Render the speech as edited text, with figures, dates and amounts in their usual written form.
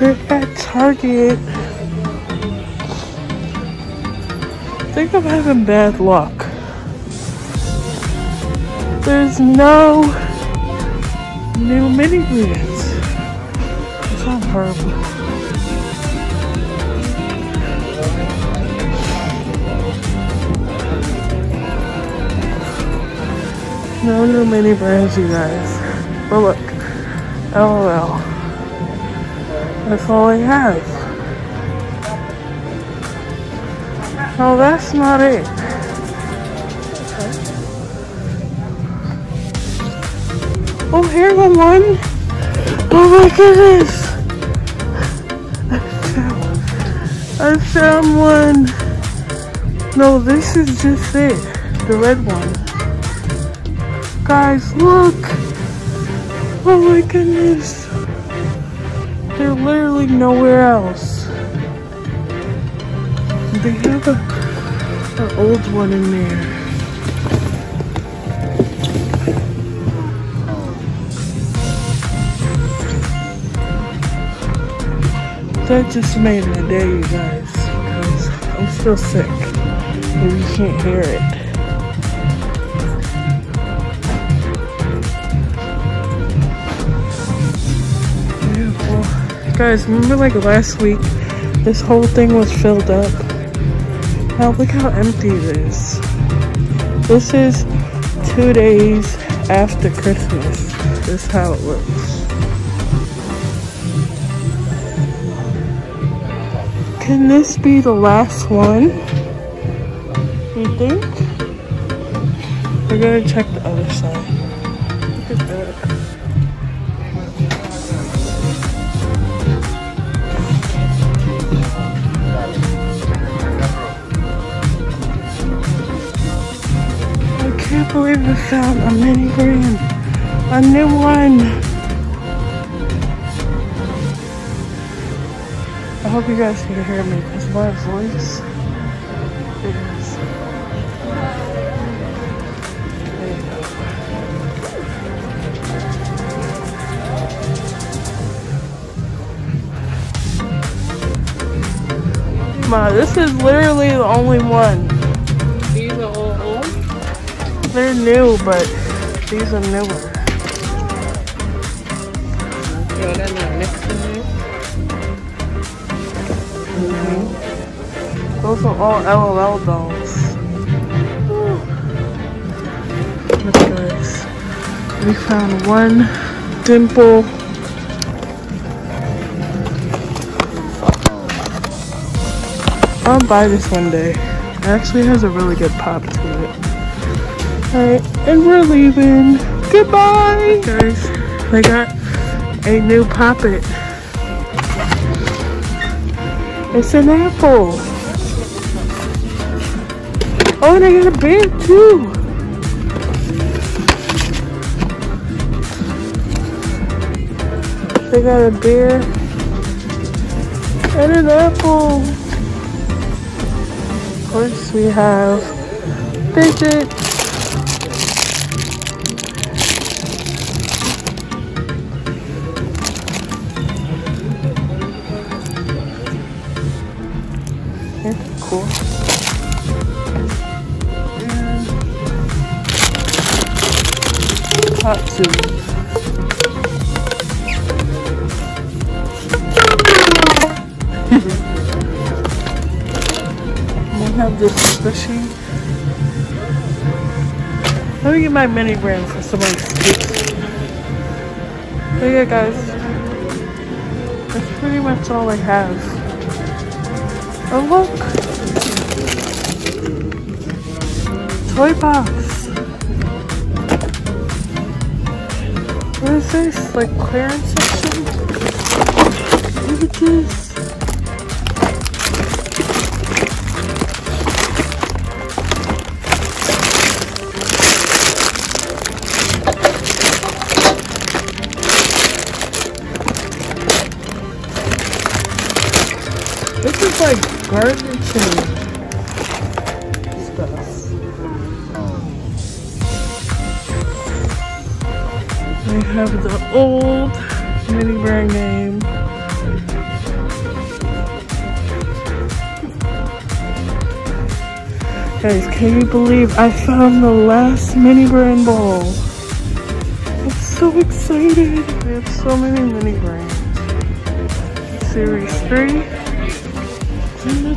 We're at Target. I think I'm having bad luck. There's no new mini brands. It's not horrible. No new mini brands, you guys. But look, LOL. That's all I have. Oh, that's not it. Oh, here's one. Oh my goodness. I found one. No, this is just it. The red one. Guys, look. Oh my goodness. They're literally nowhere else. They have an old one in there. That just made my day, you guys, because I'm still sick. If you can't hear it. Beautiful. Guys, remember like last week, this whole thing was filled up? Now look how empty it is. This is 2 days after Christmas. This is how it looks. Can this be the last one? You think? We're gonna check the other side. Look at that. I can't believe I found a mini brand. A new one. I hope you guys can hear me because my voice is... There you go. Ma, this is literally the only one. These are all old? They're new, but these are newer. Yeah, they're not next to me. Those are all LOL dolls. Look guys, we found one dimple. I'll buy this one day. It actually has a really good pop to it. Alright, and we're leaving. Goodbye! Guys, I got a new Pop-It. It's an apple. Oh, and I got a bear too. They got a bear and an apple. Of course, we have fidgets. Cool. Hot soup. We have this squishy. Let me get my mini brand for somebody to speak. But yeah, guys, that's pretty much all I have. Oh look! Toy box! What is this? Like clearance section? Look at this! This is like garbage and stuff. We have the old mini brand name. Guys, can you believe I found the last mini brand ball? I'm so excited. We have so many mini brands. Series 3 in the